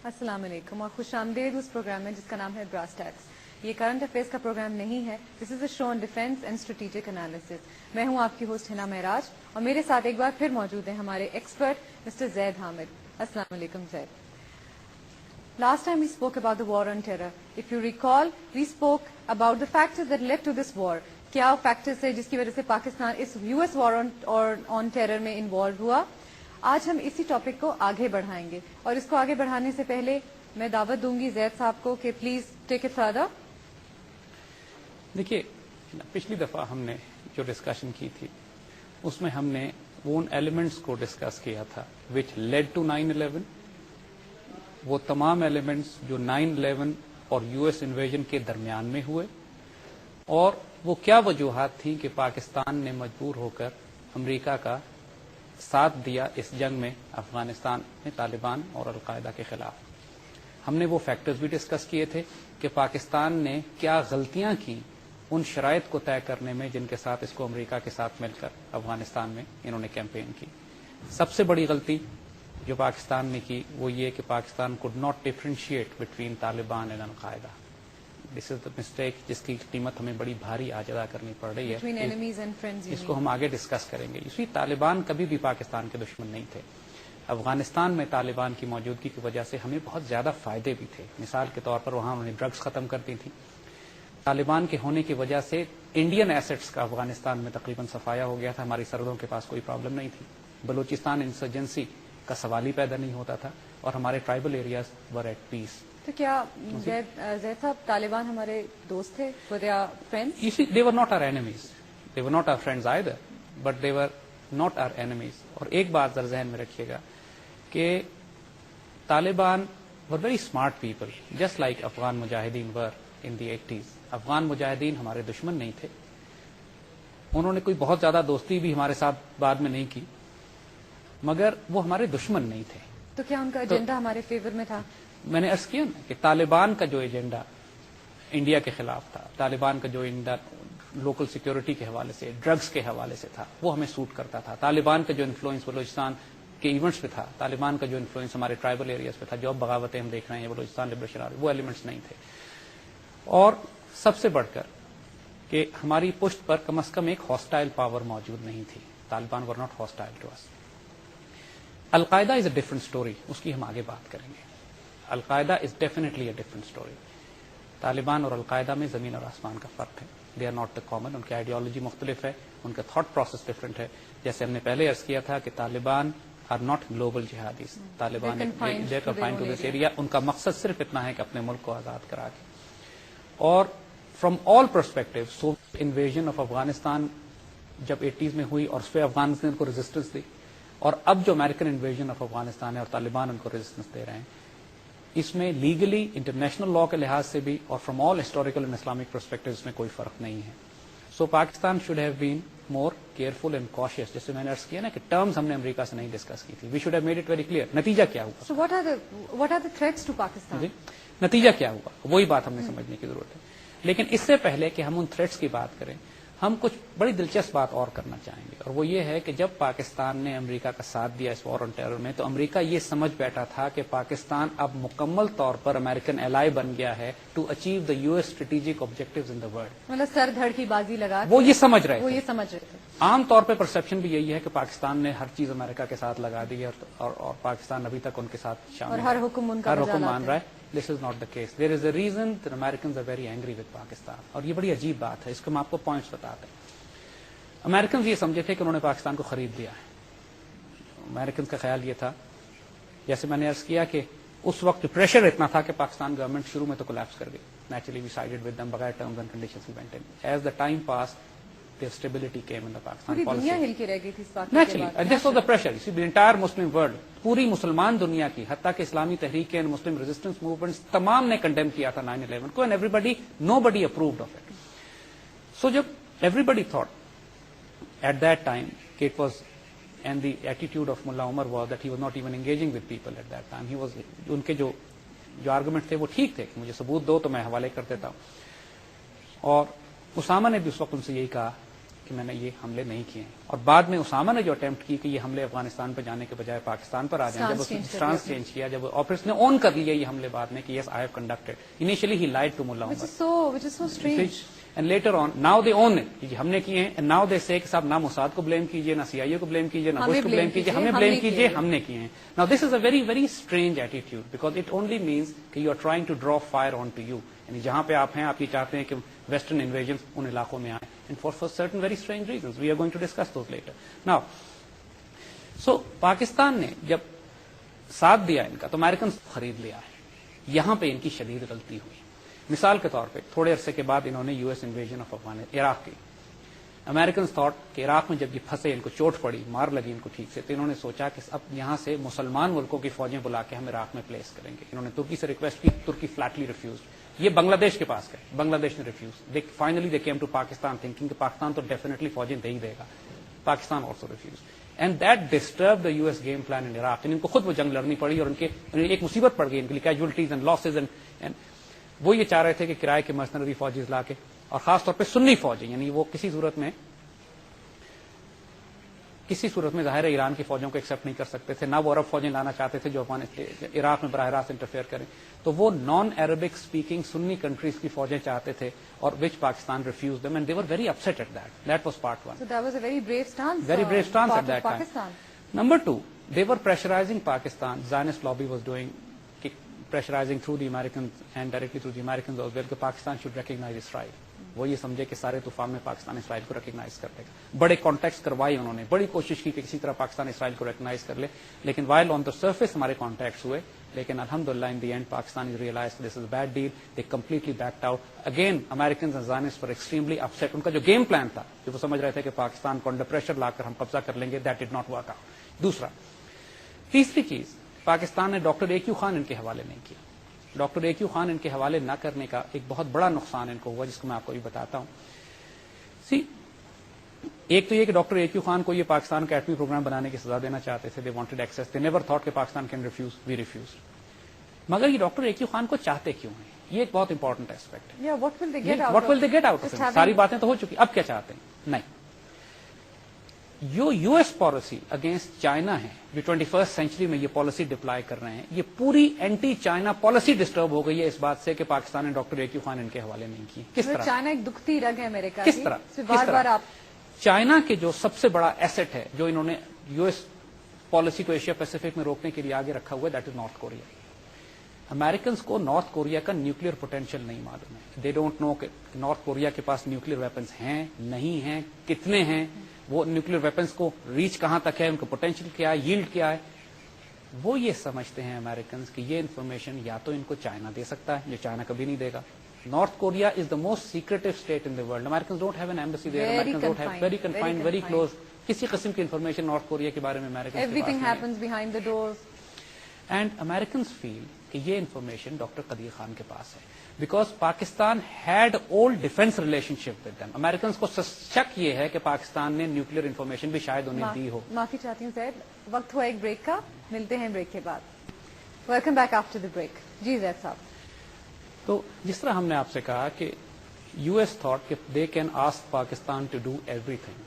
السلام علیکم اور خوش آمدید اس پروگرام میں جس کا نام ہے براس ٹیکس. یہ کرنٹ افیئرس کا پروگرام نہیں ہے. دس is a show on defence and strategic analysis. میں ہوں آپ کی ہوسٹ ہنا معراج اور میرے ساتھ ایک بار پھر موجود ہیں ہمارے ایکسپرٹ مسٹر زید حامد. السلام علیکم زید. Last time we spoke about the war on terror. If you recall, we spoke about the factors that led to this war. کیا فیکٹرز ہے جس کی وجہ سے پاکستان اس US war on terror میں انوالو ہوا. آج ہم اسی ٹاپک کو آگے بڑھائیں گے اور اس کو آگے بڑھانے سے پہلے میں دعوت دوں گی زید صاحب کو کہ پلیز ٹیک اٹ فردر. دیکھیے پچھلی دفعہ ہم نے جو ڈسکشن کی تھی اس میں ہم نے ان ایلیمنٹس کو ڈسکس کیا تھا وچ لیڈ ٹو 9/11. وہ تمام ایلیمنٹس جو 9/11 اور US انویژن کے درمیان میں ہوئے اور وہ کیا وجوہات تھیں کہ پاکستان نے مجبور ہو کر امریکہ کا ساتھ دیا اس جنگ میں افغانستان میں طالبان اور القاعدہ کے خلاف. ہم نے وہ فیکٹرز بھی ڈسکس کیے تھے کہ پاکستان نے کیا غلطیاں کی ان شرائط کو طے کرنے میں جن کے ساتھ اس کو امریکہ کے ساتھ مل کر افغانستان میں انہوں نے کیمپین کی. سب سے بڑی غلطی جو پاکستان نے کی وہ یہ کہ Pakistan could not differentiate between Taliban and al Qaeda. This is the mistake جس کی قیمت ہمیں بڑی بھاری آج ادا کرنی پڑ رہی ہے. اس کو ہم آگے ڈسکس کریں گے. اسی طالبان کبھی بھی پاکستان کے دشمن نہیں تھے. افغانستان میں طالبان کی موجودگی کی وجہ سے ہمیں بہت زیادہ فائدے بھی تھے. مثال کے طور پر وہاں انہوں نے ڈرگس ختم کر دی تھی. طالبان کے ہونے کی وجہ سے انڈین ایسٹس کا افغانستان میں تقریباً صفایا ہو گیا تھا. ہماری سرحدوں کے پاس کوئی پرابلم نہیں تھی. بلوچستان انسرجنسی کا سوال ہی پیدا نہیں ہوتا تھا اور ہمارے tribal areas were at peace. تو کیا زید صاحب طالبان ہمارے دوست تھے؟ they were not our enemies. They were not our friends either, but they were not our enemies. اور ایک بات ذرا ذہن میں رکھیے گا کہ Taliban were very smart people, just like Afghan مجاہدین were in the 80s. Afghan مجاہدین ہمارے دشمن نہیں تھے. انہوں نے کوئی بہت زیادہ دوستی بھی ہمارے ساتھ بعد میں نہیں کی مگر وہ ہمارے دشمن نہیں تھے. تو کیا ان کا ایجنڈا ہمارے فیور میں تھا؟ میں نے عرض کیا نا کہ طالبان کا جو ایجنڈا انڈیا کے خلاف تھا, طالبان کا جو ایجنڈا لوکل سیکیورٹی کے حوالے سے ڈرگس کے حوالے سے تھا وہ ہمیں سوٹ کرتا تھا. طالبان کا جو انفلوئنس بلوچستان کے ایونٹس پہ تھا, طالبان کا جو انفلوئنس ہمارے ٹرائبل ایریاز پہ تھا, جو اب بغاوتیں ہم دیکھ رہے ہیں بلوچستان لبریشن آرمی, وہ ایلیمنٹس نہیں تھے. اور سب سے بڑھ کر کہ ہماری پشت پر کم از کم ایک ہاسٹائل پاور موجود نہیں تھی. Taliban were not hostile to us. Al Qaeda is a different story, اس کی ہم آگے بات کریں گے. Al Qaeda is definitely a different story. Taliban اور القاعدہ میں زمین اور آسمان کا فرق ہے. They are not the common. ان کی آئیڈیالوجی مختلف ہے, ان کا تھاٹ پروسیس ڈفرنٹ ہے. جیسے ہم نے پہلے عرض کیا تھا کہ Taliban are not global jihadis. Taliban they confined to this area. ان کا مقصد صرف اتنا ہے کہ اپنے ملک کو آزاد کرا کے. اور from all perspective Soviet invasion of Afghanistan جب 80s میں ہوئی اور اس پہ افغانستان کو ریزسٹنس دی, اور اب جو امریکن انویژن آف افغانستان ہے اور طالبان ان کو ریزسٹنس دے رہے ہیں, اس میں لیگلی انٹرنیشنل لا کے لحاظ سے بھی اور from all historical and Islamic perspective اس میں کوئی فرق نہیں ہے. So Pakistan should have been more careful and cautious. جیسے میں نے عرض کیا نا کہ ٹرمز ہم نے امریکہ سے نہیں ڈسکس کی تھی. We should have made it very clear. نتیجہ کیا ہوا؟ So what are the threats to Pakistan? نتیجہ کیا ہوا وہی بات ہم نے سمجھنے کی ضرورت ہے. لیکن اس سے پہلے کہ ہم ان تھریٹس کی بات کریں, ہم کچھ بڑی دلچسپ بات اور کرنا چاہیں گے, اور وہ یہ ہے کہ جب پاکستان نے امریکہ کا ساتھ دیا اس وار آن ٹیرر میں تو امریکہ یہ سمجھ بیٹھا تھا کہ پاکستان اب مکمل طور پر امریکن ایلائی بن گیا ہے to achieve the US strategic objectives in the world. مطلب سر دھڑ کی بازی لگا وہ یہ سمجھ رہے تھے. عام طور پہ پرسپشن بھی یہی ہے کہ پاکستان نے ہر چیز امریکہ کے ساتھ لگا دی ہے اور پاکستان ابھی تک ان کے ساتھ شامل اور ہر حکم مان رہا ہے. This is not the case. There is a reason that Americans are very angry with Pakistan. اور یہ بڑی عجیب بات ہے, اس کو میں آپ کو پوائنٹس بتاتے ہیں. امریکنز یہ سمجھے تھے کہ انہوں نے پاکستان کو خرید لیا ہے. امریکنز کا خیال یہ تھا, جیسے میں نے عرض کیا کہ اس وقت پریشر اتنا تھا کہ پاکستان گورنمنٹ شروع میں تو کولیپس کر گئی. Naturally we sided with them بغیر terms and conditions maintain. As the time pass their stability came in the Pakistan policy. دنیا ہل کے رہ گئی تھی اس بات. Naturally, and this was the pressure. You see, the entire Muslim world, پوری مسلمان دنیا کی, حتیٰ کہ اسلامی تحریکیں and Muslim resistance movements تمام نے کنڈیم کیا تھا 9/11 کو, and nobody approved of it. So جب everybody thought at that time it was, and the attitude of Mullah Umar was that he was not even engaging with people at that time. He was, ان کے جو argument تھے وہ ٹھیک تھے کہ مجھے ثبوت دو تو میں حوالے کر دیتا ہوں. اور اسامہ نے بھی اس وقت ان سے یہی کہا کہ میں نے یہ حملے نہیں کیے ہیں. اور بعد میں اسامہ نے جو اٹیمپٹ کی کہ یہ حملے افغانستان پہ جانے کے بجائے پاکستان پر آ جائیں, جب اس نے اسٹانس چینج کیا, جب آفس نے اون کر لیا یہ حملے بعد میں کہ yes I have conducted, initially he lied to Mullah Omar, and later on now they own it, ہم نے کیے ہیں, اینڈ ناؤ دے سے کہ صاحب نہ موساد کو بلیم کیجیے, نہ سی آئی اے کو بلیم کیجیے, نہ بش کو بلیم کیجیے, ہمیں بلیم کیجیے, ہم نے کیے ہیں. Now this is a very very strange attitude, because it only means کہ you are trying to draw fire on to you, یعنی جہاں پہ آپ ہیں آپ یہ چاہتے ہیں کہ ویسٹرن انویژن ان علاقوں میں آئیں, and for certain very strange reasons we are going to discuss those later. Now so Pakistan نے جب ساتھ دیا ان کا تو امیرکن خرید لیا ہے, یہاں پہ ان کی شدید غلطی ہوئی. مثال کے طور پہ تھوڑے عرصے کے بعد انہوں نے U S invasion of Iraq کی. امیرکنز تھاٹ کہ عراق میں جب یہ پھنسے, ان کو چوٹ پڑی, مار لگی ان کو ٹھیک سے, تو انہوں نے سوچا کہ اب یہاں سے مسلمان ملکوں کی فوجیں بلا کے ہم عراق میں پلیس کریں گے. انہوں نے ترکی سے ریکویسٹ کی, ترکی فلیٹلی ریفیوزڈ. یہ بنگلہ دیش کے پاس گئے, بنگلہ دیش نے refuse. Finally they came to Pakistan thinking کہ پاکستان تو ڈیفینیٹلی فوجیں دے ہی دے گا. Pakistan also refuse, and that disturb the U S game plan in Iraq. ان کو خود وہ جنگ لڑنی پڑی, اور ان کے ایک مصیبت پڑ گئی ان کے لیے, کیجولٹیز اینڈ لاسز, اینڈ وہ یہ چاہ رہے تھے کہ کرائے کے مرسنری فوجیز لا کے, اور خاص طور پہ سنی فوجیں, یعنی وہ کسی صورت میں ظاہر ہے ایران کی فوجوں کو ایکسپٹ نہیں کر سکتے تھے, نہ وہ عرب فوجیں لانا چاہتے تھے جو عراق میں براہ راست انٹرفیئر کریں, تو وہ non Arabic speaking Sunni countries کی فوجیں چاہتے تھے, اور which Pakistan refuse them, and they were very upset at that. That was part one. So that was a very brave stance. Very brave stance at that time. Pakistan. Number two, they were pressurizing Pakistan. Zionist lobby was doing pressurizing through the Americans and directly through the Americans as well کہ Pakistan should recognize Israel. وہ یہ سمجھے کہ سارے طوفان میں پاکستان اسرائیل کو recognise کر لے گا. بڑے کانٹیکٹس کروائے انہوں نے, بڑی کوشش کی کہ کسی طرح پاکستان اسرائیل کو ریکگنائز کر لے, لیکن وائل آن دا سرفیس ہمارے کانٹیکٹس ہوئے, لیکن الحمدللہ in the end Pakistan is realise this is a bad deal. They completely backed out. Again Americans and Zionists were extremely upset. ان کا جو گیم پلان تھا, جو وہ سمجھ رہے تھے کہ پاکستان کو انڈر پریشر لا کر ہم قبضہ کر لیں گے, that did not work out. دوسرا, تیسری چیز, پاکستان نے ڈاکٹر اے کیو خان ان کے حوالے نہیں کیا. ڈاکٹر اے کیو خان ان کے حوالے نہ کرنے کا ایک بہت بڑا نقصان ان کو ہوا, جس کو میں آپ کو بھی بتاتا ہوں. ایک تو یہ کہ ڈاکٹر اے کیو خان کو یہ پاکستان کا ایٹمی پروگرام بنانے کی سزا دینا چاہتے تھے. They wanted access, they never thought کہ Pakistan can refuse, we refuse. مگر یہ ڈاکٹر اے کیو خان کو چاہتے کیوں ہیں, یہ ایک بہت امپورٹنٹ ایسپیکٹ ہے. What will they get out of it? ساری باتیں تو ہو چکی, اب کیا چاہتے ہیں؟ نہیں, U S policy against China ہے جو 21st سینچری میں یہ پالیسی ڈپلائی کر رہے ہیں, یہ پوری اینٹی چائنا پالیسی ڈسٹرب ہو گئی ہے اس بات سے کہ پاکستان نے ڈاکٹر اے کیو خان ان کے حوالے نہیں کی. کس طرح؟ چائنا ایک دکھتی رگ ہے امریکہ, کس طرح چائنا کے جو سب سے بڑا ایسٹ ہے جو انہوں نے یو ایس پالیسی کو ایشیا پیسیفک میں روکنے کے لیے آگے رکھا ہوا ہے, that is north Korea. Americans کو نارتھ کوریا کا نیوکلیر پوٹینشیل نہیں معلوم ہے. دے ڈونٹ نو کہ نارتھ کوریا کے پاس نیوکلیر ویپنز ہیں, نہیں ہیں, کتنے ہیں, وہ نیوکلیر ویپنز کو ریچ کہاں تک ہے, ان کا پوٹینشیل کیا ہے, ییلڈ کیا ہے. وہ یہ سمجھتے ہیں امیرکنز کہ یہ انفارمیشن یا تو ان کو چائنا دے سکتا ہے, جو چائنا کبھی نہیں دے گا. North Korea is the most secretive state in the world. Americans don't have an embassy there, Americans don't have, very confined, very close. کسی قسم کی انفارمیشن نارتھ کوریا کے بارے میں Americans everything happens behind the doors. And Americans feel کہ یہ information doctor Qadeer Khan کے پاس ہے, because Pakistan had old defence relationship with them. Americans کو شک یہ ہے کہ پاکستان نے نیوکلیر انفارمیشن بھی شاید انہیں دی ہو. معافی چاہتی ہوں زید, وقت ہوا ایک بریک کا, ملتے ہیں بریک کے بعد. Welcome back after the break. جی زید صاحب, تو جس طرح ہم نے آپ سے کہا کہ یو ایس تھاٹ کہ they can ask Pakistan to do everything,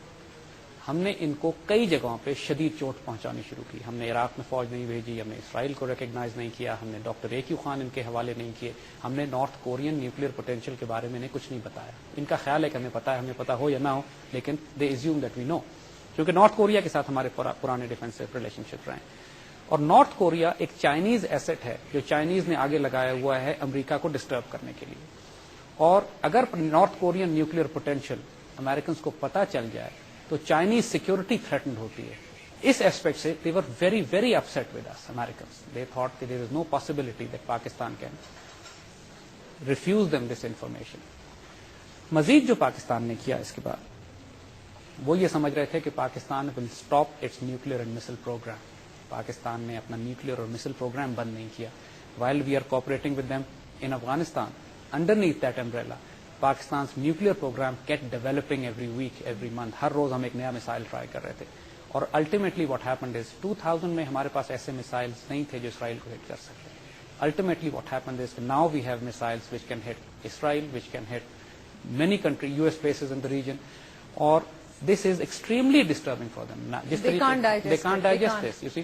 ہم نے ان کو کئی جگہوں پہ شدید چوٹ پہنچانی شروع کی. ہم نے عراق میں فوج نہیں بھیجی, ہم نے اسرائیل کو ریکگنائز نہیں کیا, ہم نے ڈاکٹر اے کیو خان ان کے حوالے نہیں کیے, ہم نے نارتھ کورین نیوکلیر پوٹینشیل کے بارے میں انہیں کچھ نہیں بتایا. ان کا خیال ہے کہ ہمیں پتا ہے, ہمیں پتا ہو یا نہ ہو, لیکن دے ایزیوم دیٹ وی نو, کیونکہ نارتھ کوریا کے ساتھ ہمارے پرانے ڈیفینسو ریلیشن شپ رہے ہیں. اور نارتھ کوریا ایک چائنیز ایسٹ ہے جو چائنیز نے آگے لگایا ہوا ہے امریکہ کو ڈسٹرب کرنے کے لیے. اور اگر north Korean nuclear potential Americans کو پتا چل جائے تو چائنیز سیکورٹی تھریٹنڈ ہوتی ہے. اس ایسپیکٹ سے they were very very upset with us Americans. They thought that there is no possibility that Pakistan can refuse them this information. مزید جو پاکستان نے کیا اس کے بعد, وہ یہ سمجھ رہے تھے کہ Pakistan will stop its nuclear and missile program. Pakistan نے اپنا نیوکلیر اور مسل پروگرام بند نہیں کیا. While we are cooperating with them in Afghanistan, underneath that umbrella, Pakistan's nuclear program kept developing every week, every month. ہر روز ہم ایک نیا میسائل ٹرائی کر رہے تھے. اور ultimately what happened is 2000 میں ہمارے پاس ایسے میسائلز نہیں تھے جو اسرائیل کو ہٹ کر سکتے. Ultimately what happened is now we have missiles which can hit Israel, which can hit many countries, US bases in the region. اور This is extremely disturbing for them. They can't digest They can't it. They digest can't. this. You see,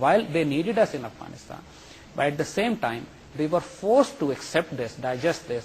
While they needed us in Afghanistan, but at the same time they were forced to accept this, digest this,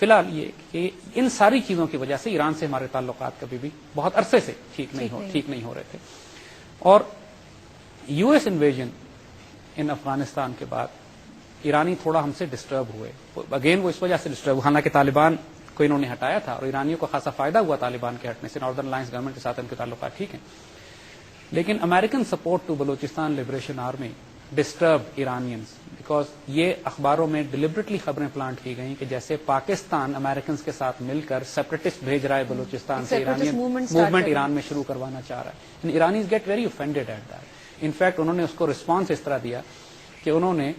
فی الحال یہ کہ ان ساری چیزوں کی وجہ سے ایران سے ہمارے تعلقات کبھی بھی بہت عرصے سے ٹھیک نہیں ہو رہے تھے. اور یو ایس انویژن ان افغانستان کے بعد ایرانی تھوڑا ہم سے ڈسٹرب ہوئے. اگین وہ اس وجہ سے ڈسٹرب ہوئے، حالانکہ طالبان کو انہوں نے ہٹایا تھا اور ایرانیوں کو خاصا فائدہ ہوا طالبان کے ہٹنے سے. ناردرن الائنس گورنمنٹ کے ساتھ ان کے تعلقات ٹھیک ہیں، لیکن American support to Balochistan liberation army disturb Iranians, because یہ اخباروں میں ڈیلیبریٹلی خبریں پلانٹ کی گئیں کہ جیسے پاکستان امریکنز کے ساتھ مل کر سیپریٹسٹ بھیج رہا ہے بلوچستان سے، ایرانین موومنٹ ایران میں شروع کروانا چاہ رہا ہے. Iranians get very offended at that. In fact انہوں نے اس کو رسپانس اس طرح دیا کہ انہوں نے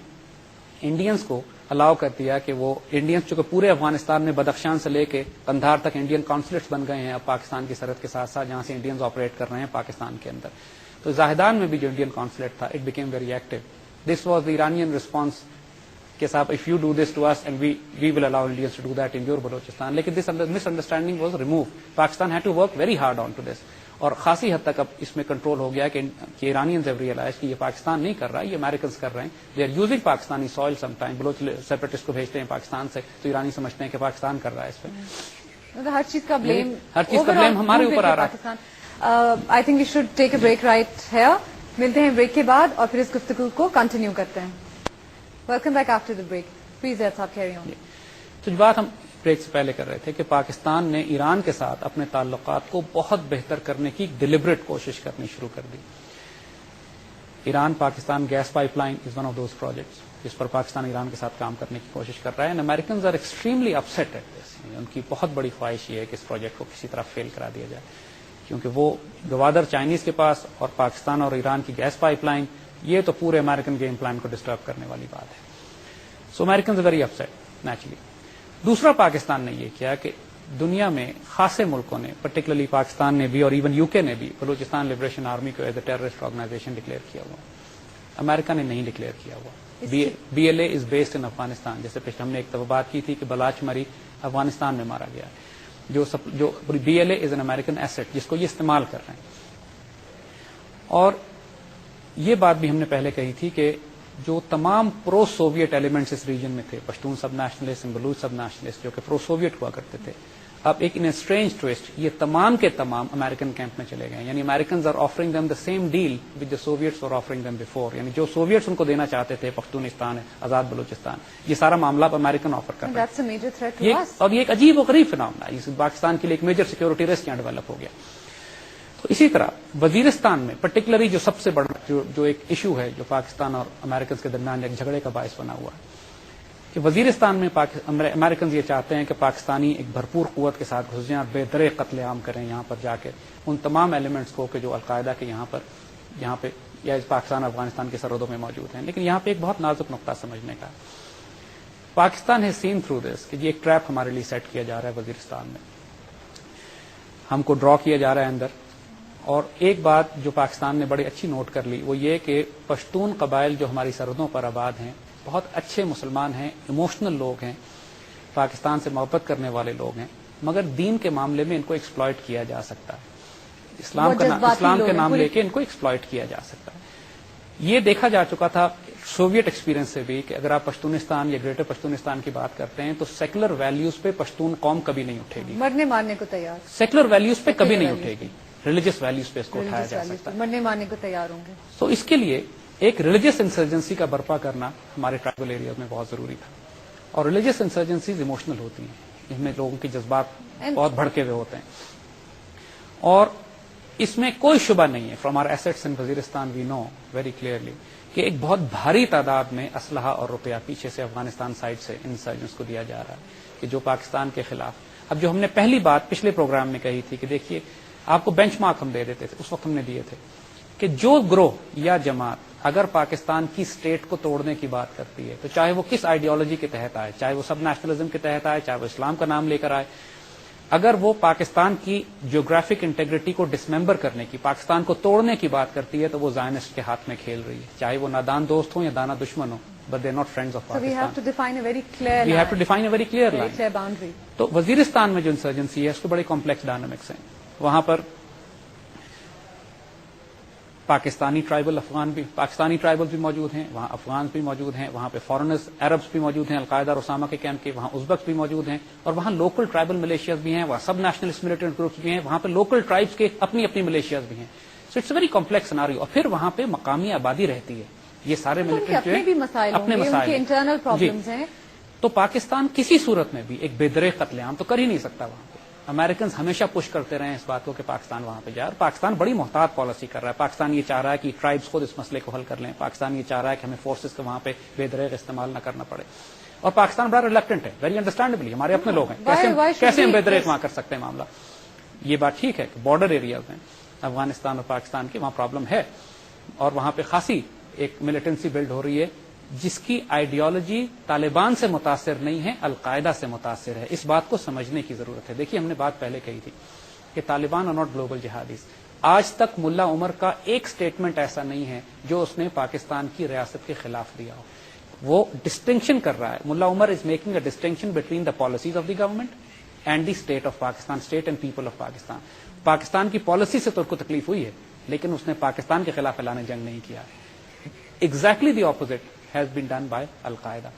انڈینز کو الاؤ کر دیا کہ وہ انڈینز چونکہ پورے افغانستان میں بدخشان سے لے کے قندھار تک انڈین کانسولیٹس بن گئے ہیں اب پاکستان کی سرحد کے ساتھ ساتھ، جہاں سے انڈینز آپریٹ کر رہے ہیں پاکستان کے اندر. تو زاہدان میں بھی جو انڈین کانسولیٹ تھا it became very active. This was the Iranian response کہ صاحب if you do this to us and we will allow Indians to do that in your Balochistan. لیکن this misunderstanding was remove. Pakistan had to work very hard on to this, اور خاصی حد تک اب اس میں control ہو گیا کہ ایرانینز ہیو ریئلائز کہ یہ پاکستان نہیں کر رہا، یہ امریکنز کر رہے ہیں. They are using Pakistani soil some time. Baloch separatist کو بھیجتے ہیں پاکستان سے تو ایرانی سمجھتے ہیں کہ پاکستان کر رہا ہے اس پہ. ہر چیز کا بلیم ہمارے اوپر آ رہا ہے. I think we should take a break right here. ملتے ہیں بریک کے بعد اور پھر اس گفتگو کو کنٹینیو کرتے ہیں. Welcome back after the break. Please صاحب کیری آن. تو بات ہم بریک سے پہلے کر رہے تھے کہ پاکستان نے ایران کے ساتھ اپنے تعلقات کو بہت بہتر کرنے کی ڈیلیبریٹ کوشش کرنی شروع کر دی. Iran Pakistan gas pipeline is one of those projects جس پر پاکستان ایران کے ساتھ کام کرنے کی کوشش کر رہا ہے. Americans are extremely upset at this. ان کی بہت بڑی خواہش یہ ہے کہ اس پروجیکٹ کو کسی طرح فیل کرا دیا جائے، کیونکہ وہ گوادر چائنیز کے پاس اور پاکستان اور ایران کی گیس پائپ لائن یہ تو پورے امریکن گیم پلان کو ڈسٹرب کرنے والی بات ہے. So Americans are very upset naturally. دوسرا پاکستان نے یہ کیا کہ دنیا میں خاصے ملکوں نے پرٹیکولرلی پاکستان نے بھی اور ایون یو کے نے بھی بلوچستان لبریشن آرمی کو as a terrorist organisation declare کیا ہوا. امریکہ نے نہیں ڈکلیئر کیا ہوا. B L A is based in Afghanistan. جیسے پچھلے ہم نے ایک دفعہ بات کی تھی کہ بلاچ مری افغانستان میں مارا گیا. جو B L A is an American asset جس کو یہ استعمال کر رہے ہیں. اور یہ بات بھی ہم نے پہلے کہی تھی کہ جو تمام پرو سوویٹ ایلیمنٹس اس ریجن میں تھے، پشتون سب نیشنلسٹ، بلوچ سب نیشنلسٹ جو کہ پرو سوویٹ ہوا کرتے تھے، اب ایک ان اسٹرینج ٹویسٹ یہ تمام کے تمام امریکن کیمپ میں چلے گئے. یعنی Americans are offering them the same deal with the Soviets اور آفرنگ دیم بفور. یعنی جو سوویٹس ان کو دینا چاہتے تھے پختونستان آزاد بلوچستان، یہ سارا معاملہ اب امریکن آفر کر رہے ہیں. اور یہ ایک عجیب و غریب فنامنا ہے. پاکستان کے لیے ایک میجر سیکورٹی رسک یہاں ڈیولپ ہو گیا. تو اسی طرح وزیرستان میں پرٹیکولرلی جو سب سے بڑا جو ایک ایشو ہے جو پاکستان اور امریکنز کے درمیان ایک جھگڑے کا باعث بنا ہوا ہے کہ وزیرستان میں امریکنز یہ چاہتے ہیں کہ پاکستانی ایک بھرپور قوت کے ساتھ گھس جائیں اور بے درے قتل عام کریں یہاں پر جا کے ان تمام ایلیمنٹس کو کہ جو القاعدہ کے یہاں پہ یا پاکستان افغانستان کے سرحدوں میں موجود ہیں. لیکن یہاں پہ ایک بہت نازک نقطہ سمجھنے کا پاکستان ہے سین تھرو دس کہ یہ ایک ٹریپ ہمارے لیے سیٹ کیا جا رہا ہے وزیرستان میں. ہم کو ڈرا کیا جا رہا ہے اندر. اور ایک بات جو پاکستان نے بڑی اچھی نوٹ کر لی وہ یہ کہ پشتون قبائل جو ہماری سرحدوں پر آباد ہیں بہت اچھے مسلمان ہیں، ایموشنل لوگ ہیں، پاکستان سے محبت کرنے والے لوگ ہیں، مگر دین کے معاملے میں ان کو ایکسپلائٹ کیا جا سکتا ہے. اسلام کے نام لے کے ان کو ایکسپلائٹ کیا جا سکتا ہے. یہ دیکھا جا چکا تھا سوویٹ ایکسپیرینس سے بھی کہ اگر آپ پشتونستان یا گریٹر پشتونستان کی بات کرتے ہیں تو سیکولر ویلیوز پہ پشتون قوم کبھی نہیں اٹھے گی. مرنے مارنے کو تیار. سیکولر ویلیوز پہ کبھی نہیں اٹھے گی. ریلیجس ویلیوز پہ اس کو اٹھایا جا سکتا ہے. مرنے مارنے کو تیار ہوں گے. تو اس کے لیے ایک ریلیجس انسرجنسی کا برپا کرنا ہمارے ٹرائبل ایریاز میں بہت ضروری تھا. اور ریلیجس انسرجنسیز ایموشنل ہوتی ہیں، ان میں لوگوں کے جذبات بہت بھڑکے ہوئے ہوتے ہیں. اور اس میں کوئی شبہ نہیں ہے from our assets in Waziristan we know very clearly کہ ایک بہت بھاری تعداد میں اسلحہ اور روپیہ پیچھے سے افغانستان سائڈ سے انسرجنس کو دیا جا رہا ہے کہ جو پاکستان کے خلاف. اب جو ہم نے پہلی بات پچھلے پروگرام میں کہی تھی کہ دیکھیے آپ کو بینچ مارک ہم دے دیتے تھے، اس وقت ہم نے دیے تھے کہ جو گروہ یا جماعت اگر پاکستان کی اسٹیٹ کو توڑنے کی بات کرتی ہے تو چاہے وہ کس آئیڈیالوجی کے تحت آئے، چاہے وہ سب نیشنلزم کے تحت آئے، چاہے وہ اسلام کا نام لے کر آئے، اگر وہ پاکستان کی جیوگرافک انٹیگریٹی کو ڈسممبر کرنے کی، پاکستان کو توڑنے کی بات کرتی ہے تو وہ زائنسٹ کے ہاتھ میں کھیل رہی ہے، چاہے وہ نادان دوست ہوں یا دانا دشمن ہوں. But they're not friends of Pakistan. So we have to define a very clear line. Clear boundary. تو وزیرستان میں جو انسرجنسی ہے اس کو بڑے کمپلیکس ڈائنامکس ہیں. وہاں پر پاکستانی ٹرائبل بھی موجود ہیں، وہاں افغان بھی موجود ہیں، وہاں پہ فارنرز عربس بھی موجود ہیں القاعدہ اور اسامہ کے کیمپ کے، وہاں ازبکس بھی موجود ہیں، اور وہاں لوکل ٹرائبل ملیشیاز بھی ہیں، وہاں سب نیشنلسٹ ملیٹنٹ گروپس بھی ہیں، وہاں پہ لوکل ٹرائبس کے اپنی اپنی ملیشیاز بھی ہیں. So it's a very complex scenario. اور پھر وہاں پہ مقامی آبادی رہتی ہے. یہ سارے ملیٹنٹ جو ہیں اپنے مسائل انٹرنل پرابلمز ہیں. تو پاکستان کسی صورت میں بھی ایک بے درے قتل عام تو کر ہی نہیں سکتا وہاں پہ. امریکنز ہمیشہ پش کرتے رہے ہیں اس بات کو کہ پاکستان وہاں پہ جائے، اور پاکستان بڑی محتاط پالیسی کر رہا ہے. پاکستان یہ چاہ رہا ہے کہ ٹرائبس خود اس مسئلے کو حل کر لیں. پاکستان یہ چاہ رہا ہے کہ ہمیں فورسز کو وہاں پہ بے دریغ استعمال نہ کرنا پڑے. اور پاکستان بڑا ریلیکٹنٹ ہے، ویری انڈرسٹینڈبلی. ہمارے اپنے لوگ ہیں، کیسے ہم بے دریغ وہاں کر سکتے ہیں معاملہ. یہ بات ٹھیک ہے کہ بارڈر ایریاز ہیں افغانستان اور پاکستان کے، وہاں پرابلم ہے، اور وہاں پہ خاصی ایک ملیٹنسی بلڈ ہو رہی ہے جس کی آئیڈیالوجی طالبان سے متاثر نہیں ہے، القاعدہ سے متاثر ہے. اس بات کو سمجھنے کی ضرورت ہے. دیکھیے، ہم نے بات پہلے کہی تھی کہ طالبان اور ناٹ گلوبل جہادیز. آج تک ملا عمر کا ایک سٹیٹمنٹ ایسا نہیں ہے جو اس نے پاکستان کی ریاست کے خلاف دیا ہو. وہ ڈسٹنکشن کر رہا ہے. Mullah Omar is making a distinction between the policies of the government and the state of Pakistan, state and people of Pakistan. Pakistan کی پالیسی سے تو ان کو تکلیف ہوئی ہے، لیکن اس نے پاکستان کے خلاف اعلان جنگ نہیں کیا. Exactly the opposite has been done by القاعدہ.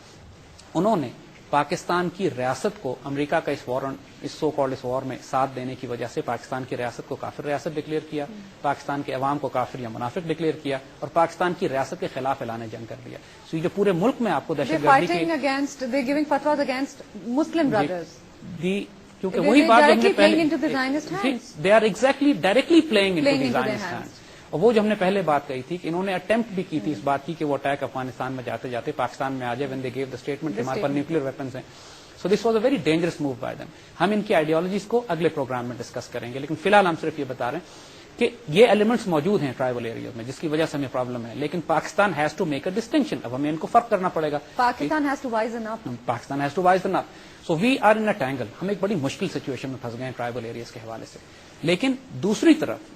انہوں نے پاکستان کی ریاست کو امریکہ کا اس سو کالڈ اس وار میں ساتھ دینے کی وجہ سے پاکستان کی ریاست کو کافر ریاست ڈکلیئر کیا، پاکستان کے عوام کو کافر یا منافق ڈکلیئر کیا، اور پاکستان کی ریاست کے خلاف اعلان جنگ کر دیا. سو یہ جو پورے ملک میں آپ کو دہشت گردی کی کیونکہ وہی بات ہم نے پہلے they are exactly directly playing into the Zionist hands. اور وہ جو ہم نے پہلے بات کہی تھی کہ انہوں نے اٹیمپٹ بھی کی تھی اس بات کی کہ وہ اٹیک افغانستان میں جاتے جاتے پاکستان میں آ جائے، when they gave the statement کہ ہمارے پاس نیوکلیر ویپنز ہیں. So this was a very dangerous move by them. ہم ان کی آئیڈیالوجیز کو اگلے پروگرام میں ڈسکس کریں گے، لیکن فی الحال ہم صرف یہ بتا رہے ہیں کہ یہ ایلیمنٹس موجود ہیں ٹرائبل ایریاز میں جس کی وجہ سے ہمیں پرابلم ہے. لیکن Pakistan has to make a distinction. اب ہمیں ان کو فرق کرنا پڑے گا. Pakistan has to wisen up. So we are in a tangle. ہم ایک بڑی مشکل سچویشن میں پھنس گئے ہیں ٹرائبل ایریاز کے حوالے سے. لیکن دوسری طرف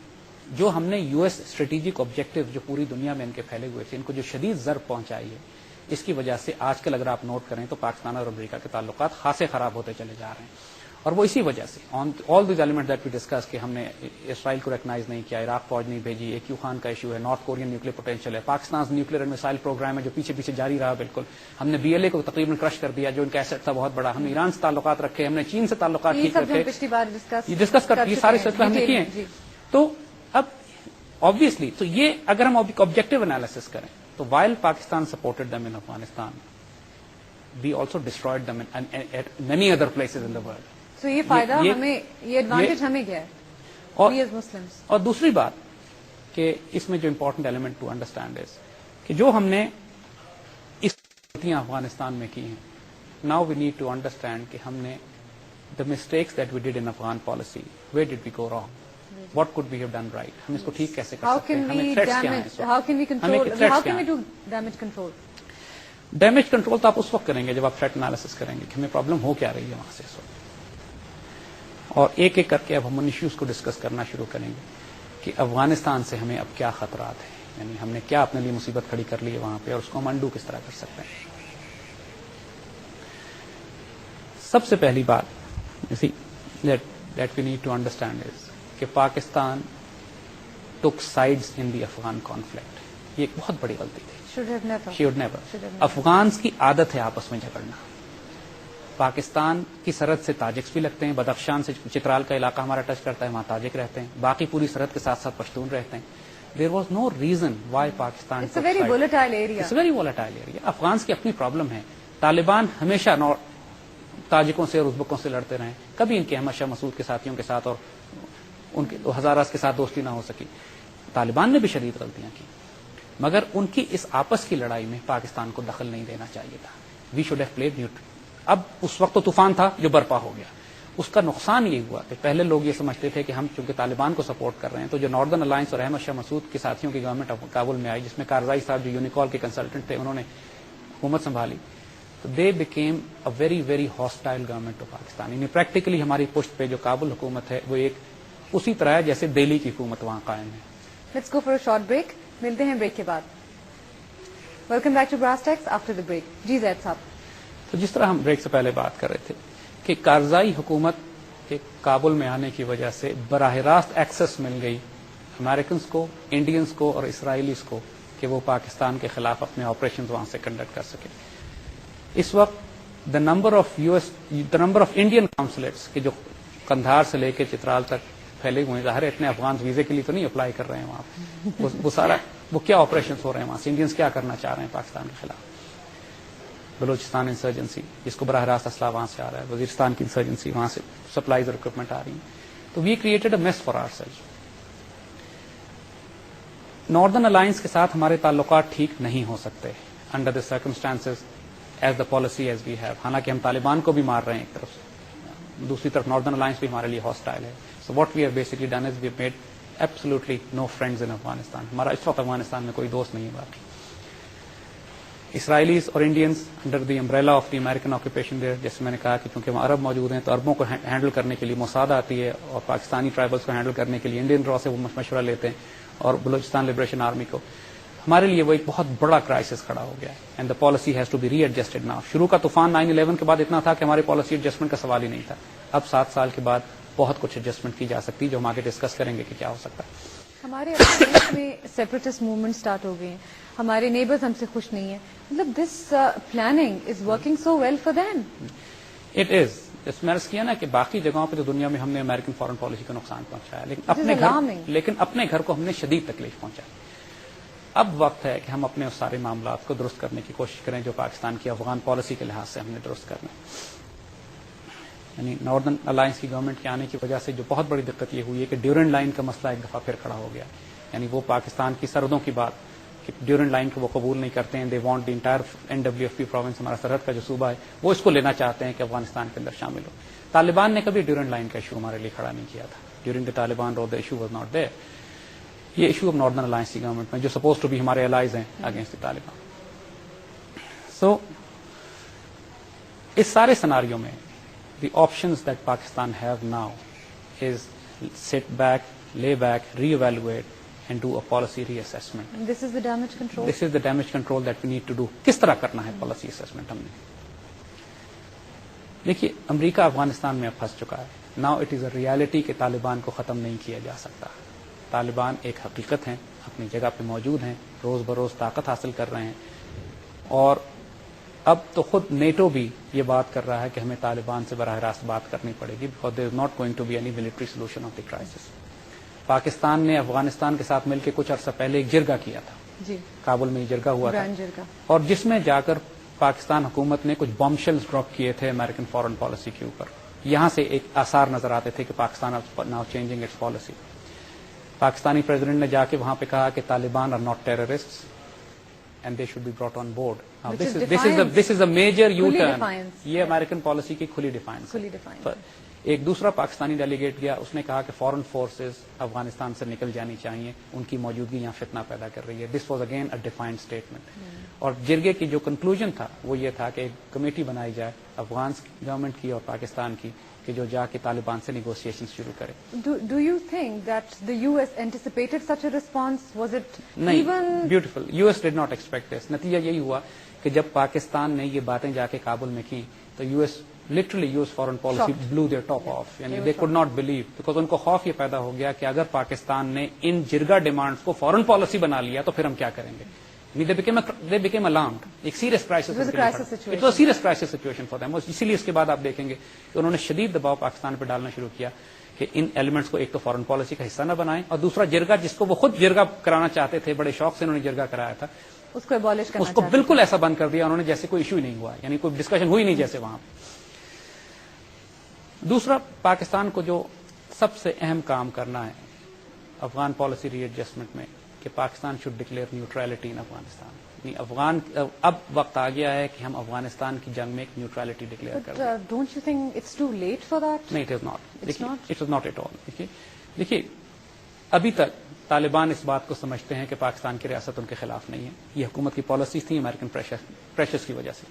جو ہم نے یو ایس اسٹریٹجک آبجیکٹو جو پوری دنیا میں ان کے پھیلے ہوئے تھے، ان کو جو شدید ضرب پہنچائی ہے، اس کی وجہ سے آج کل اگر آپ نوٹ کریں تو پاکستان اور امریکہ کے تعلقات خاصے خراب ہوتے چلے جا رہے ہیں. اور وہ اسی وجہ سے all these element that we discuss کہ ہم نے اسرائیل کو ریکگنائز نہیں کیا، عراق فوج نہیں بھیجی، اے کیو خان کا ایشو ہے، نارتھ کورین نیوکلیر پوٹینشیل ہے، Pakistan nuclear and missile programme ہے جو پیچھے پیچھے جاری رہا. بالکل ہم نے BLA کو تقریباً کرش کر دیا جو ان کا ایسٹ تھا بہت بڑا. ہم نے ایران سے تعلقات رکھے، ہم نے چین سے تعلقات ٹھیک رکھے، یہ ڈسکس کر یہ سارے سلسلے ہم نے کیے ہیں. تو اب obviously تو یہ اگر ہم آبجیکٹو انالیسس کریں تو while Pakistan supported them in Afghanistan, we also destroyed them at many other places in the world. تو یہ فائدہ ہمیں، یہ ایڈوانٹیج ہمیں گیا ہے مسلمس. اور دوسری بات کہ اس میں جو important element to understand is کہ جو ہم نے اس غلطیاں افغانستان میں کی ہیں، now we need to understand کہ ہم نے the mistakes that we did in Afghan policy, where did we go wrong? What could we have done right? ہم اس کو ٹھیک کیسے کر سکتے ہیں؟ ہمیں threats کیا ہیں؟ How can we do damage control? Damage control تو آپ اس وقت کریں گے جب آپ تھریٹ انالیسس کریں گے کہ ہمیں پرابلم ہو کیا رہی ہے وہاں سے اس وقت. اور ایک ایک کر کے اب ہم ان ایشوز کو ڈسکس کرنا شروع کریں گے کہ افغانستان سے ہمیں اب کیا خطرات ہیں، یعنی ہم نے کیا اپنے لیے مصیبت کھڑی کر لی ہے وہاں پہ، اور اس کو ہم انڈو کس طرح کر سکتے ہیں. سب سے پہلی بات that we need to understand is کہ Pakistan took sides in the Afghan conflict. یہ ایک بہت بڑی غلطی تھی. Should never. افغانز کی عادت ہے آپس میں جھگڑنا. پاکستان کی سرحد سے تاجکس بھی لگتے ہیں، بدخشان سے چترال کا علاقہ ہمارا ٹچ کرتا ہے، وہاں تاجک رہتے ہیں، باقی پوری سرحد کے ساتھ ساتھ پشتون رہتے ہیں. There was no reason why Pakistan. It's a very volatile area. It's a very volatile area. افغانز کی اپنی پرابلم ہے. طالبان ہمیشہ تاجکوں سے اور ازبکوں سے لڑتے رہے، کبھی ان کے احمد شاہ مسعود کے ساتھیوں کے ساتھ اور ان کے ہزاراز کے ساتھ دوستی نہ ہو سکی. طالبان نے بھی شدید غلطیاں کی، مگر ان کی اس آپس کی لڑائی میں پاکستان کو دخل نہیں دینا چاہیے تھا. We should have played neutral. اب اس وقت تو طوفان تھا جو برپا ہو گیا. اس کا نقصان یہ ہوا کہ پہلے لوگ یہ سمجھتے تھے کہ ہم چونکہ طالبان کو سپورٹ کر رہے ہیں تو جو ناردرن الائنس اور احمد شاہ مسعود کے ساتھیوں کی گورنمنٹ کابل میں آئی، جس میں کارزائی صاحب جو یونیکال کے کنسلٹنٹ تھے انہوں نے حکومت سنبھالی، تو they became a very very hostile government of Pakistan. یعنی پریکٹیکلی ہماری پشت پہ جو کابل حکومت ہے وہ ایک اسی طرح ہے جیسے دہلی کی حکومت وہاں قائم ہے. Let's go for a short break. ملتے ہیں بریک کے بعد. Welcome back to brass tacks after the break. جی زید صاحب. تو جس طرح ہم بریک سے پہلے بات کر رہے تھے کہ کارزائی حکومت کے کابل میں آنے کی وجہ سے براہ راست ایکسس مل گئی امریکنس کو, انڈینس کو اور اسرائیلیز کو کہ وہ پاکستان کے خلاف اپنے آپریشن وہاں سے کنڈکٹ کر سکے. اس وقت دا نمبر آف انڈین کانسولیٹس کہ جو قندھار سے لے کے چترال تک پھیلے ہوئے ہیں, ظاہر ہے اتنے افغان ویزے کے لیے تو نہیں اپلائی کر رہے ہیں وہاں, وہ سارا وہ کیا آپریشن ہو رہے ہیں وہاں سے, انڈینس کیا کرنا چاہ رہے ہیں پاکستان کے خلاف. بلوچستان انسرجنسی جس کو براہ راست اسلحہ وہاں سے آ رہا ہے, وزیرستان کی انسرجنسی وہاں سے سپلائز اور اکوپمنٹ آ رہی ہیں. تو we created a mess for ourselves. Northern Alliance کے ساتھ ہمارے تعلقات ٹھیک نہیں ہو سکتے under the circumstances as the policy as we have. حالانکہ ہم طالبان کو بھی مار رہے ہیں ایک طرف سے, دوسری طرف ناردرن الائنس بھی ہمارے لیے ہاسٹائل ہے. So what we have basically done is we made absolutely no friends in Afghanistan. ہمارا اس وقت افغانستان میں کوئی دوست نہیں ہے باقی. اسرائیلیز اور Indians under the umbrella of the American occupation there, جیسے میں نے کہا کہ چونکہ وہاں عرب موجود ہیں تو عربوں کو ہینڈل کرنے کے لیے موساد آتی ہے, اور پاکستانی ٹرائبلس کو ہینڈل کرنے کے لیے انڈین را سے وہ مشورہ لیتے ہیں, اور بلوچستان لبریشن آرمی کو. ہمارے لیے وہ ایک بہت بڑا کرائسس کھڑا ہو گیا ہے, and the policy has to be readjusted now. شروع کا طوفان 9/11 کے بعد اتنا تھا کہ ہماری پالیسی ایڈجسٹمنٹ کا سوال ہی نہیں تھا. اب 7 سال کے بعد بہت کچھ ایڈجسٹمنٹ کی جا سکتی, جو ہم آگے ڈسکس کریں گے کہ کیا ہو سکتا ہے. ہمارے اپنے ملک میں سیپریٹسٹ موومنٹ سٹارٹ ہو گئے ہیں, ہمارے نیبرز ہم سے خوش نہیں ہیں. مطلب this planning is working so well for them. It is, جس میں عرض کیا نا کہ باقی جگہوں پہ تو دنیا میں ہم نے امریکن فارن پالیسی کو نقصان پہنچایا, لیکن اپنے گھر کو ہم نے شدید تکلیف پہنچائی. اب وقت ہے کہ ہم اپنے اس سارے معاملات کو درست کرنے کی کوشش کریں جو پاکستان کی افغان پالیسی کے لحاظ سے ہم نے درست کرنا. یعنی ناردرن الائنس کی گورنمنٹ کے آنے کی وجہ سے جو بہت بڑی دقت یہ ہوئی ہے کہ ڈیورنڈ لائن کا مسئلہ ایک دفعہ پھر کھڑا ہو گیا. یعنی وہ پاکستان کی سرحدوں کی بات کہ ڈیورنڈ لائن کو وہ قبول نہیں کرتے ہیں. They want the entire NWFP province, ہمارا سرحد کا جو صوبہ ہے وہ اس کو لینا چاہتے ہیں کہ افغانستان کے اندر شامل ہو. طالبان نے کبھی ڈیورنڈ لائن کا ایشو ہمارے لیے کھڑا نہیں کیا تھا. During the Taliban rule the issue was not there. یہ ایشو اب ناردرن الائنس کی گورنمنٹ میں جو سپوز ٹو بی ہمارے الائز ہیں اگینسٹ دی طالبان. سو اس سارے سناریوں میں the options that Pakistan have now is sit back, lay back, re-evaluate and do a policy reassessment. This is the damage control. This is the damage control that we need to do. کس طرح کرنا ہے policy assessment ہم نے. دیکھیے امریکہ افغانستان میں اب پھنس چکا ہے. Now it is a reality کہ طالبان کو ختم نہیں کیا جا سکتا. طالبان ایک حقیقت ہیں, اپنی جگہ پہ موجود ہیں, روز بروز طاقت حاصل کر رہے ہیں, اور اب تو خود نیٹو بھی یہ بات کر رہا ہے کہ ہمیں طالبان سے براہ راست بات کرنی پڑے گی, because there is not going to be any military solution of the crisis. Pakistan نے افغانستان کے ساتھ مل کے کچھ عرصہ پہلے ایک جرگہ کیا تھا, جی کابل میں یہ جرگہ ہوا تھا, جرگہ, اور جس میں جا کر پاکستان حکومت نے کچھ بم شیلز ڈراپ کیے تھے امریکن فارن پالیسی کے اوپر. یہاں سے ایک آثار نظر آتے تھے کہ Pakistan now changing its policy. Pakistani president نے جا کے وہاں پہ کہا کہ Taliban are not terrorist and they should be brought on board. Now this is a major U-turn. یہ امریکن پالیسی کی کھلی ڈیفائنس. ایک دوسرا پاکستانی ڈیلیگیٹ گیا, اس نے کہا کہ فورن فورسز افغانستان سے نکل جانی چاہیے, ان کی موجودگی یہاں فتنہ پیدا کر رہی ہے. This was again a defined statement. اور جرگے کی جو کنکلوژن تھا وہ یہ تھا کہ ایک کمیٹی بنائی جائے افغان گورنمنٹ کی اور پاکستان کی کہ جو جا کے طالبان سے نیگوسیشن شروع کرے. Do you think that the US anticipated such a response? Was it نہیں, even beautiful. US did not expect this. نتیجہ یہی ہوا کہ جب پاکستان نے یہ باتیں جا کے کابل میں کی تو US literally US foreign policy blew their top off. یعنی they could not believe, because ان کو خوف یہ پیدا ہو گیا کہ اگر پاکستان نے ان جرگہ ڈیمانڈز کو فورن پالیسی بنا لیا تو پھر ہم کیا کریں گے. They became alarmed. ایک serious crisis, it was a serious crisis situation for them. اسی لیے اس کے بعد آپ دیکھیں گے کہ انہوں نے شدید دباؤ پاکستان پہ ڈالنا شروع کیا کہ ان ایلیمنٹس کو ایک تو فورن پالیسی کا حصہ نہ بنائیں, اور دوسرا جرگہ جس کو وہ خود جرگہ کرانا چاہتے تھے, بڑے شوق سے انہوں نے جرگہ کرایا تھا, اس کو abolish کرنا, اس کو بالکل ایسا بند کر دیا انہوں نے جیسے کوئی ایشو ہی نہیں ہوا, یعنی کوئی ڈسکشن ہوئی نہیں جیسے وہاں پہ. دوسرا پاکستان کو جو سب سے اہم کام کرنا ہے افغان پالیسی ری ایڈجسٹمنٹ میں کہ پاکستان شوڈ ڈکلیئر نیوٹرلٹی ان افغانستان. اب وقت آ گیا ہے کہ ہم افغانستان کی جنگ میں ایک نیوٹرلٹی ڈکلیئر کریں. Don't you think it's too late for that? نہیں, it is not at all. دیکھیے ابھی تک طالبان اس بات کو سمجھتے ہیں کہ پاکستان کی ریاست ان کے خلاف نہیں ہے. یہ حکومت کی پالیسیز تھی امریکن پریشرز کی وجہ سے.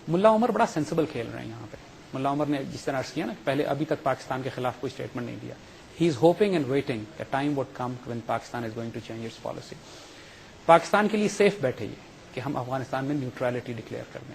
ملا عمر بڑا سینسیبل کھیل رہے ہیں یہاں پہ. ملا عمر نے جس طرح عرض کیا نا پہلے, ابھی تک پاکستان کے خلاف کوئی اسٹیٹمنٹ نہیں دیا. He is hoping and waiting کہ time would come when Pakistan is going to change its policy. Pakistan کے لیے سیف بیٹھے یہ کہ ہم افغانستان میں نیوٹرلٹی ڈکلیئر کر دیں.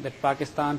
that Pakistan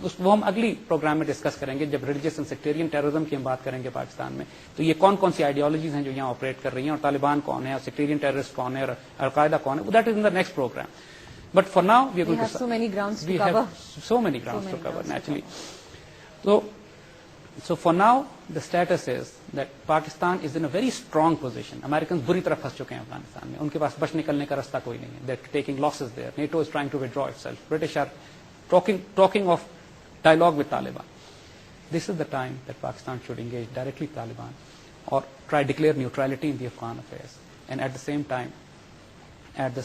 وہ ہم اگلی پروگرام میں ڈسکس کریں گے جب ریلیجیس اینڈ سیکٹیرین ٹیررزم کی ہم بات کریں گے پاکستان میں. تو یہ کون کون سی آئیڈیالوجیز ہیں جو یہاں آپریٹ کر رہی ہیں اور طالبان کون ہے اور سیکٹیرین ٹیررسٹ کون ہے اور القاعدہ کون ہے, that is in the next programme. But for now, we are going have to... so many grounds to we cover. have so many grounds to cover, naturally. So for now, the status is that Pakistan is in a very strong position. Americans بری طرح پھنس چکے ہیں افغانستان میں, ان کے پاس بچ نکلنے کا راستہ کوئی نہیں ہے. They're taking losses there. NATO is trying to withdraw itself. British are talking of dialogue with Taliban. This is the time that Pakistan should engage directly with Taliban or try to declare neutrality in the Afghan affairs. And at the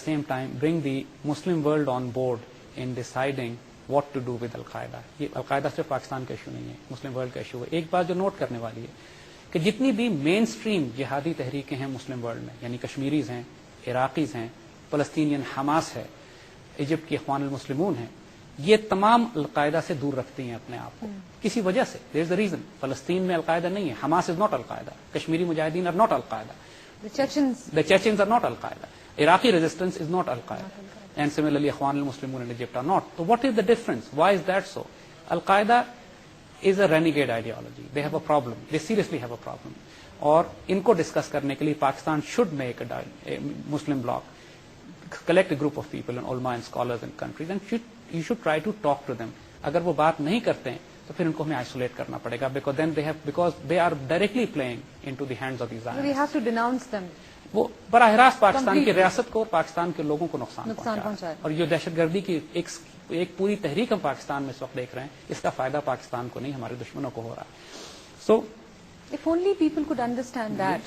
same time bring the Muslim world on board in deciding what to do with Al-Qaeda. یہ القاعدہ صرف پاکستان کا issue نہیں ہے, Muslim world کا issue ہے. ایک بات جو نوٹ کرنے والی ہے کہ جتنی بھی مین سٹریم جہادی تحریکیں ہیں مسلم ورلڈ میں, یعنی کشمیریز ہیں, عراقیز ہیں, فلسطینین حماس ہے, ایجپٹ کی اخوان المسلمون ہیں, یہ تمام القاعدہ سے دور رکھتی ہیں اپنے آپ کو کسی وجہ سے. There is a reason. فلسطین میں القاعدہ نہیں ہے, Hamas is not al Qaeda, Kashmiri مجاہدین are not al Qaeda, the Chechens are not Al-Qaeda, Iraqi resistance is not Al-Qaeda, and similarly Ikhwan al-Muslimun in Egypt are not. So what is the difference? Why is that so? Al-Qaeda is a renegade ideology. They have a problem. They seriously have a problem. اور ان کو discuss کرنے کے لیے Pakistan should make a Muslim bloc, collect a group of people and ulama and scholars and countries, and you should try to talk to them. اگر وہ بات نہیں کرتے ہیں تو پھر ان کو ہمیں آئسولیٹ کرنا پڑے گا, because they are directly playing into the hands of these Zionists. We have to denounce them. وہ براہ راست پاکستان کی ریاست کو اور پاکستان کے لوگوں کو نقصان پہنچا. اور جو دہشت گردی کی ایک پوری تحریک ہم پاکستان میں اس وقت دیکھ رہے ہیں, اس کا فائدہ پاکستان کو نہیں ہمارے دشمنوں کو ہو رہا ہے. سو if only people could understand that.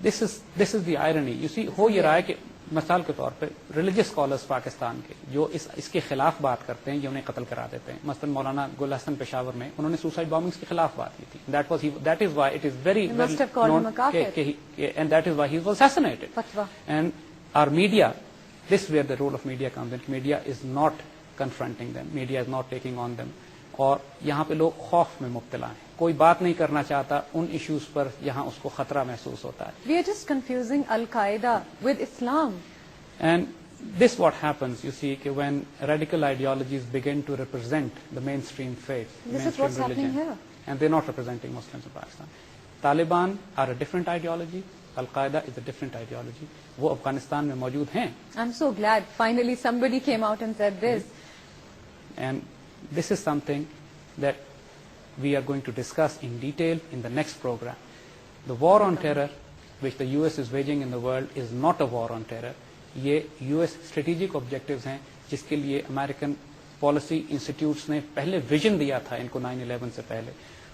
This is the irony. You see, ہو یہ رہا ہے کہ مثال کے طور پہ ریلیجیس اسکالرس پاکستان کے جو اس کے خلاف بات کرتے ہیں, یہ انہیں قتل کرا دیتے ہیں. مثلا مولانا گل حسن پشاور میں انہوں نے سوسائڈ بامبنگس کے خلاف بات کی تھی. That is why it is very well known and that is why he was assassinated. And our media, this is where the role of media comes in. Media is not confronting them. Media is not taking on them. اور یہاں پہ لوگ خوف میں مبتلا ہیں, کوئی بات نہیں کرنا چاہتا ان ایشوز پر, یہاں اس کو خطرہ محسوس ہوتا ہے. We are just confusing Al-Qaeda with Islam. And this what happens, you see, when radical ideologies begin to represent the mainstream faith, this is what's happening here. And they're not representing Muslims in Pakistan. Taliban are a different ideology. Al-Qaeda is a different ideology. وہ افغانستان میں موجود ہیں. I'm so glad finally somebody came out and said this. And this is something that we are going to discuss in detail in the next program. The war on terror which the US is waging in the world is not a war on terror. یہ US strategic objectives ہیں جس کے لیے American policy institutes نے پہلے vision دیا تھا ان کو 9/11 سے پہلے,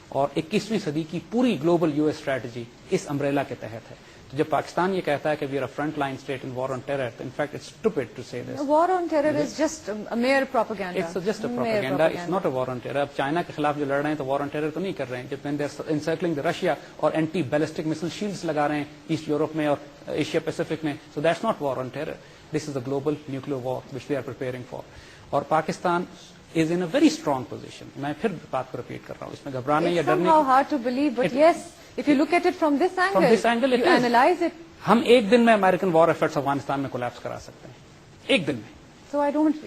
اور 21ویں صدی کی پوری گلوبل US اسٹریٹجی اس امبریلا کے تحت ہے. تو جب پاکستان یہ کہتا ہے کہ we are front line state in war on terror, in fact it's stupid to say this. War on terror is just a mere propaganda. It's just a propaganda. It's not a war on terror. اب China کے خلاف جو لڑ رہے ہیں تو وار on terror تو نہیں کر رہے ہیں. جب they're encircling the Russia اور اینٹی بیلسٹک مسل شیلڈز لگا رہے ہیں ایسٹ یورپ میں اور ایشیا پیسفک میں, so that's not war on terror. This is a global nuclear war which they are preparing for. اور Pakistan is in a very strong position. میں پھر بات کو ریپیٹ کر رہا ہوں, اس میں گھبرانے یا ڈرنے. It's somehow hard to believe, but yes, if you look at it from this angle, you analyze it. ہم ایک دن میں امریکن وار ایفرٹس افغانستان میں کولیپس کرا سکتے ہیں, ایک دن میں. So I don't.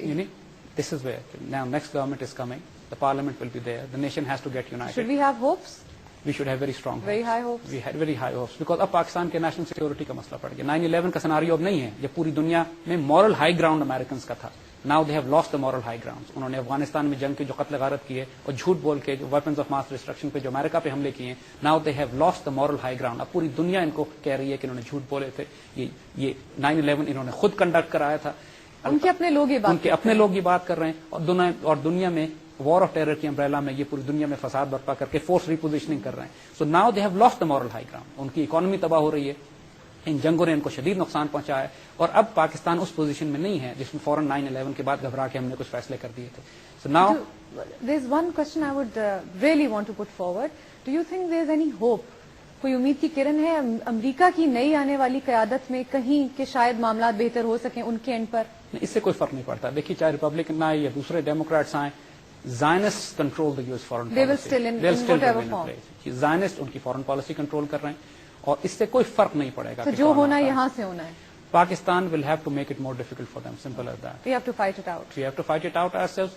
This is where now next government is coming. The parliament will be there. The nation has to get united. Should we have hopes? We should have very strong hopes. Very high hopes. We had very high hopes because اب پاکستان کے national security کا مسئلہ پڑ گیا. 9/11 کا scenario اب نہیں ہے جب پوری دنیا میں مورل ہائی گراؤنڈ امریکنز کا تھا. Now they have lost the moral high grounds. انہوں نے افغانستان میں جنگ کے جو قتل غارت کیے اور جھوٹ بول کے جو weapons of mass destruction پہ جو امریکہ پہ حملے کیے ہیں, now they have lost the moral high ground. اب پوری دنیا ان کو کہہ رہی ہے کہ انہوں نے جھوٹ بولے تھے. یہ 9/11 انہوں نے خود کنڈکٹ کرایا تھا. ان کے اپنے لوگ یہ بات کر رہے ہیں اور دنیا میں وار آف ٹیرر کی امبریلا میں یہ پوری دنیا میں فساد برپا کر کے فورس ریپوزیشننگ کر رہے ہیں. So now they have lost the moral high ground. ان کی اکانومی تباہ ہو رہی ہے, ان جنگوں نے ان کو شدید نقصان پہنچایا ہے, اور اب پاکستان اس پوزیشن میں نہیں ہے جس میں فوراً 9/11 کے بعد گھبرا کے ہم نے کچھ فیصلے کر دیے تھے. So now there is one question I would really want to put forward. Do you think there is any hope? کوئی امید کی کرن ہے امریکہ کی نئی آنے والی قیادت میں کہیں کہ شاید معاملات بہتر ہو سکیں ان کے اینڈ پر؟ اس سے کوئی فرق نہیں پڑتا. دیکھیے چاہے ریپبلکن آئے یا دوسرے ڈیموکریٹس آئیں, Zionists control the US foreign policy. They will still in whatever form. Zionists ان کی فورن پالیسی کنٹرول کر رہے ہیں اور اس سے کوئی فرق نہیں پڑے گا. تو جو ہونا ہے یہاں سے ہونا ہے. Pakistan will have to make it more difficult for them, simple as that. We have to fight it out. We have to fight it out ourselves.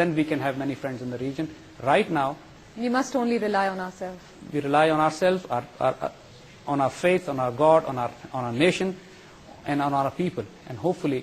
then we can have many friends in the region. Right now, We must only rely on ourselves. we rely on ourselves, on our faith, on our God, on our nation, and on our people. And hopefully,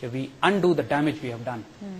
that we undo the damage we have done.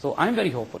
So I'm very hopeful.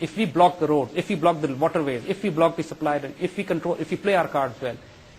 if we block the roads, if we block the waterways, if we block the supply, if we play our cards well,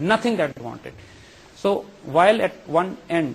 Nothing that we wanted. So while at one end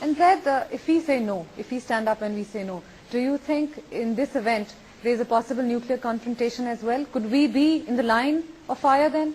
And that if we say no, if we stand up and we say no, do you think in this event there is a possible nuclear confrontation as well? Could we be in the line of fire then?